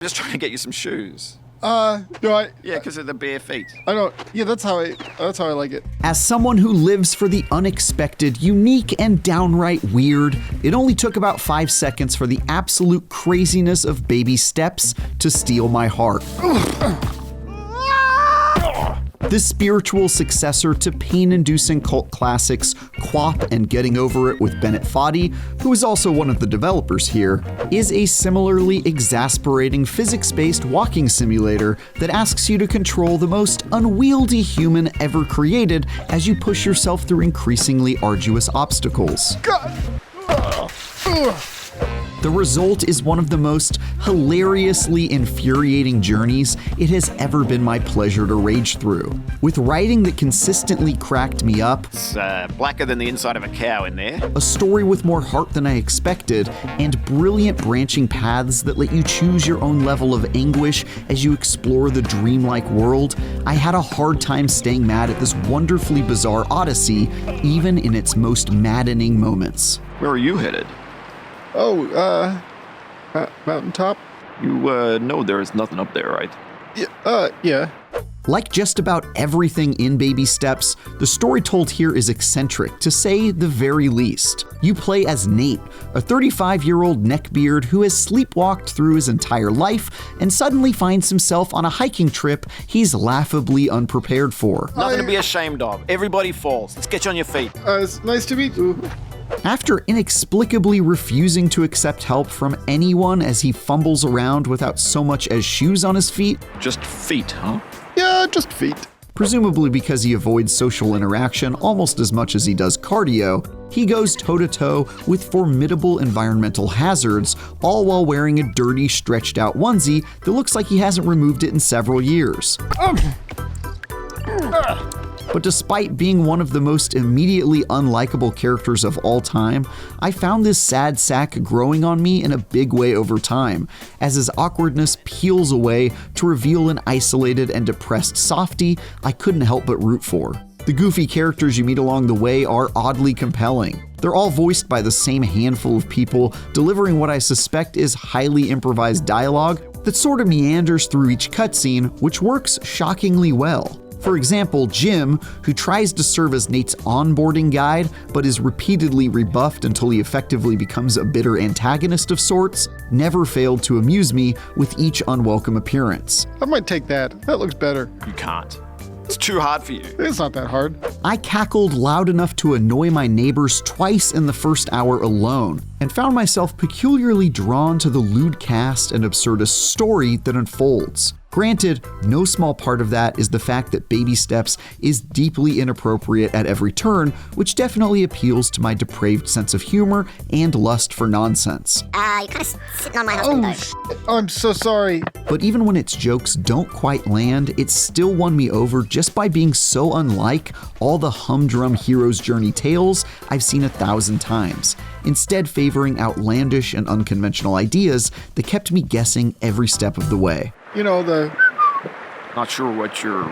Just trying to get you some shoes. No, Yeah, because of the bare feet. I don't. Yeah, that's how I like it. As someone who lives for the unexpected, unique, and downright weird, it only took about 5 seconds for the absolute craziness of baby steps to steal my heart. The spiritual successor to pain-inducing cult classics QWOP and Getting Over It with Bennett Foddy, who is also one of the developers here, is a similarly exasperating physics-based walking simulator that asks you to control the most unwieldy human ever created as you push yourself through increasingly arduous obstacles. The result is one of the most hilariously infuriating journeys it has ever been my pleasure to rage through. With writing that consistently cracked me up, It's blacker than the inside of a cow in there. a story with more heart than I expected, and brilliant branching paths that let you choose your own level of anguish as you explore the dreamlike world, I had a hard time staying mad at this wonderfully bizarre odyssey, even in its most maddening moments. Where are you headed? Oh, mountaintop. You know there is nothing up there, right? Yeah. Like just about everything in Baby Steps, the story told here is eccentric, to say the very least. You play as Nate, a 35-year-old neckbeard who has sleepwalked through his entire life and suddenly finds himself on a hiking trip he's laughably unprepared for. Nothing to be ashamed of. Everybody falls. Let's get you on your feet. It's nice to meet you. After inexplicably refusing to accept help from anyone as he fumbles around without so much as shoes on his feet, Just feet, huh? Yeah, just feet. presumably because he avoids social interaction almost as much as he does cardio, he goes toe-to-toe with formidable environmental hazards, all while wearing a dirty, stretched-out onesie that looks like he hasn't removed it in several years. But despite being one of the most immediately unlikable characters of all time, I found this sad sack growing on me in a big way over time, as his awkwardness peels away to reveal an isolated and depressed softie I couldn't help but root for. The goofy characters you meet along the way are oddly compelling. They're all voiced by the same handful of people, delivering what I suspect is highly improvised dialogue that sort of meanders through each cutscene, which works shockingly well. For example, Jim, who tries to serve as Nate's onboarding guide, but is repeatedly rebuffed until he effectively becomes a bitter antagonist of sorts, never failed to amuse me with each unwelcome appearance. I might take that. That looks better. You can't. It's too hard for you. It's not that hard. I cackled loud enough to annoy my neighbors twice in the first hour alone, and found myself peculiarly drawn to the lewd cast and absurdist story that unfolds. Granted, no small part of that is the fact that Baby Steps is deeply inappropriate at every turn, which definitely appeals to my depraved sense of humor and lust for nonsense. You're kind of sitting on my husband, though. I'm so sorry. But even when its jokes don't quite land, it still won me over just by being so unlike all the humdrum hero's journey tales I've seen 1,000 times, instead favoring outlandish and unconventional ideas that kept me guessing every step of the way. You know, the Not sure what your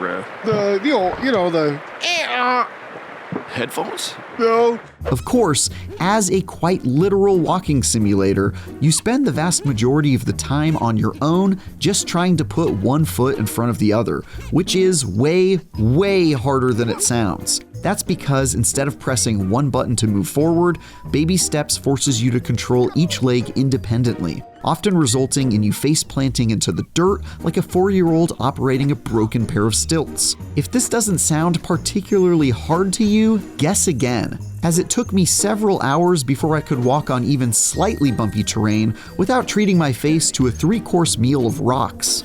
headphones? no. Of course, as a quite literal walking simulator, you spend the vast majority of the time on your own just trying to put one foot in front of the other, which is way, way harder than it sounds. That's because instead of pressing one button to move forward, Baby Steps forces you to control each leg independently, often resulting in you face-planting into the dirt like a 4-year-old operating a broken pair of stilts. If this doesn't sound particularly hard to you, guess again, as it took me several hours before I could walk on even slightly bumpy terrain without treating my face to a 3-course meal of rocks.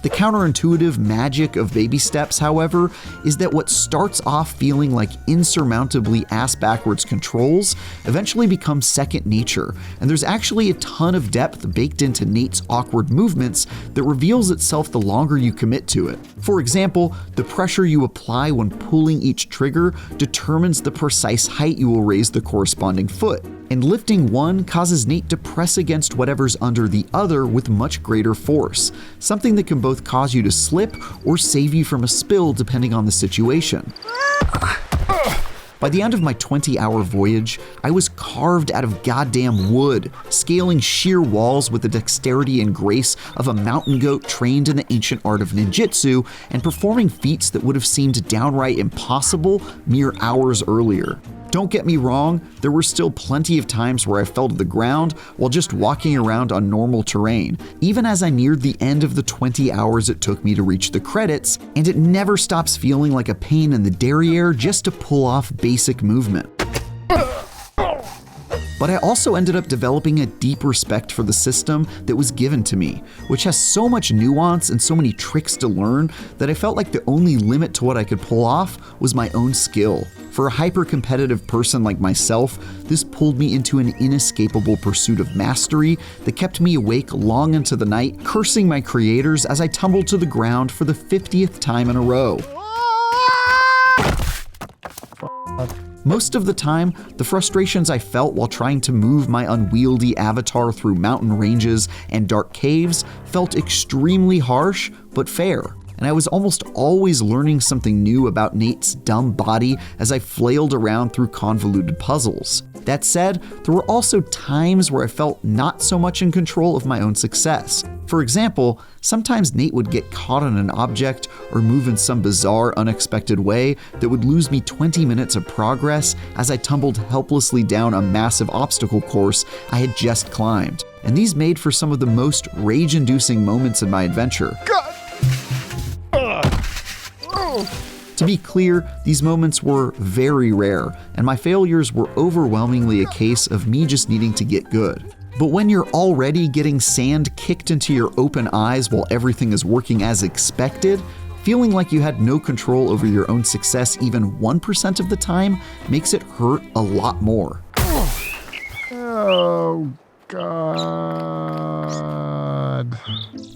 The counterintuitive magic of Baby Steps, however, is that what starts off feeling like insurmountably ass-backwards controls eventually becomes second nature, and there's actually a ton of depth baked into Nate's awkward movements that reveals itself the longer you commit to it. For example, the pressure you apply when pulling each trigger determines the precise height you will raise the corresponding foot, and lifting one causes Nate to press against whatever's under the other with much greater force, something that can both cause you to slip or save you from a spill depending on the situation. By the end of my 20-hour voyage, I was carved out of goddamn wood, scaling sheer walls with the dexterity and grace of a mountain goat trained in the ancient art of ninjutsu, and performing feats that would have seemed downright impossible mere hours earlier. Don't get me wrong, there were still plenty of times where I fell to the ground while just walking around on normal terrain, even as I neared the end of the 20 hours it took me to reach the credits, and it never stops feeling like a pain in the derriere just to pull off basic movement. But I also ended up developing a deep respect for the system that was given to me, which has so much nuance and so many tricks to learn that I felt like the only limit to what I could pull off was my own skill. For a hyper-competitive person like myself, this pulled me into an inescapable pursuit of mastery that kept me awake long into the night, cursing my creators as I tumbled to the ground for the 50th time in a row. Most of the time, the frustrations I felt while trying to move my unwieldy avatar through mountain ranges and dark caves felt extremely harsh, but fair. And I was almost always learning something new about Nate's dumb body as I flailed around through convoluted puzzles. That said, there were also times where I felt not so much in control of my own success. For example, sometimes Nate would get caught on an object or move in some bizarre, unexpected way that would lose me 20 minutes of progress as I tumbled helplessly down a massive obstacle course I had just climbed. And these made for some of the most rage-inducing moments in my adventure. To be clear, these moments were very rare, and my failures were overwhelmingly a case of me just needing to get good. But when you're already getting sand kicked into your open eyes while everything is working as expected, feeling like you had no control over your own success even 1% of the time makes it hurt a lot more. Oh, God.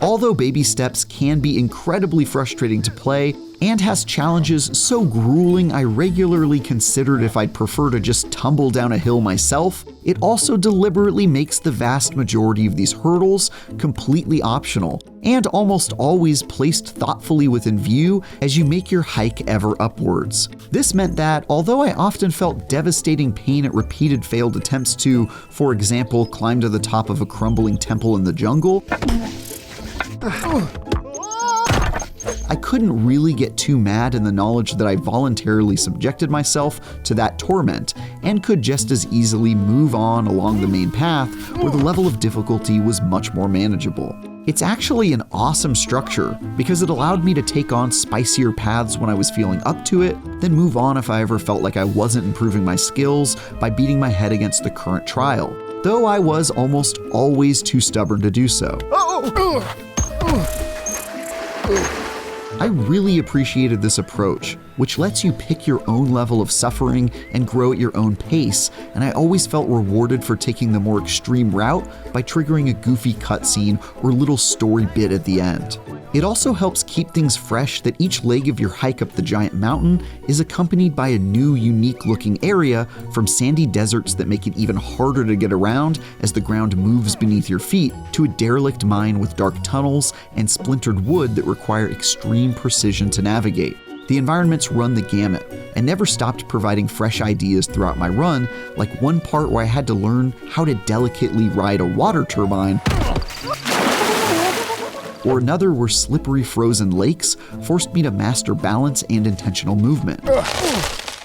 Although Baby Steps can be incredibly frustrating to play and has challenges so grueling I regularly considered if I'd prefer to just tumble down a hill myself, it also deliberately makes the vast majority of these hurdles completely optional and almost always placed thoughtfully within view as you make your hike ever upwards. This meant that, although I often felt devastating pain at repeated failed attempts to, for example, climb to the top of a crumbling temple in the jungle, I couldn't really get too mad in the knowledge that I voluntarily subjected myself to that torment and could just as easily move on along the main path where the level of difficulty was much more manageable. It's actually an awesome structure because it allowed me to take on spicier paths when I was feeling up to it, then move on if I ever felt like I wasn't improving my skills by beating my head against the current trial, though I was almost always too stubborn to do so. I really appreciated this approach, which lets you pick your own level of suffering and grow at your own pace, and I always felt rewarded for taking the more extreme route by triggering a goofy cutscene or little story bit at the end. It also helps keep things fresh that each leg of your hike up the giant mountain is accompanied by a new, unique-looking area, from sandy deserts that make it even harder to get around as the ground moves beneath your feet, to a derelict mine with dark tunnels and splintered wood that require extreme precision to navigate. The environments run the gamut and never stopped providing fresh ideas throughout my run, like one part where I had to learn how to delicately ride a water turbine, or another where slippery frozen lakes forced me to master balance and intentional movement.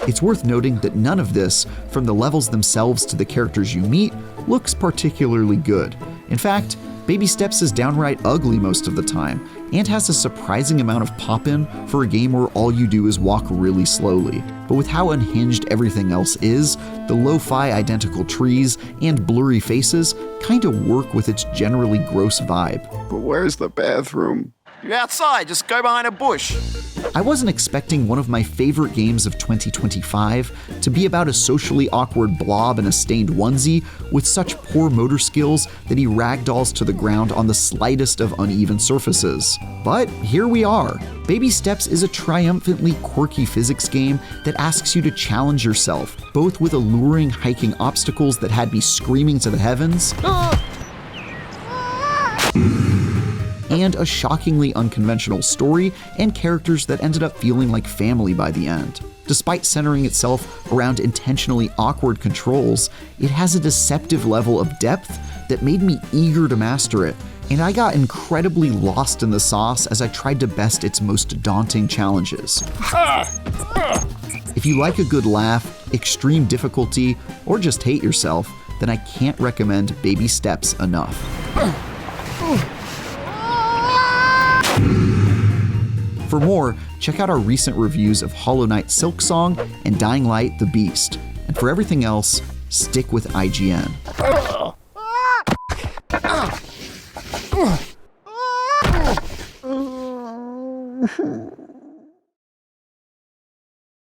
It's worth noting that none of this, from the levels themselves to the characters you meet, looks particularly good. In fact, Baby Steps is downright ugly most of the time, and has a surprising amount of pop-in for a game where all you do is walk really slowly. But with how unhinged everything else is, the lo-fi identical trees and blurry faces kinda work with its generally gross vibe. But where's the bathroom? You're outside, just go behind a bush. I wasn't expecting one of my favorite games of 2025 to be about a socially awkward blob in a stained onesie with such poor motor skills that he ragdolls to the ground on the slightest of uneven surfaces. But here we are. Baby Steps is a triumphantly quirky physics game that asks you to challenge yourself, both with alluring hiking obstacles that had me screaming to the heavens, and a shockingly unconventional story and characters that ended up feeling like family by the end. Despite centering itself around intentionally awkward controls, it has a deceptive level of depth that made me eager to master it, and I got incredibly lost in the sauce as I tried to best its most daunting challenges. If you like a good laugh, extreme difficulty, or just hate yourself, then I can't recommend Baby Steps enough. For more, check out our recent reviews of Hollow Knight Silksong and Dying Light the Beast. And for everything else, stick with IGN.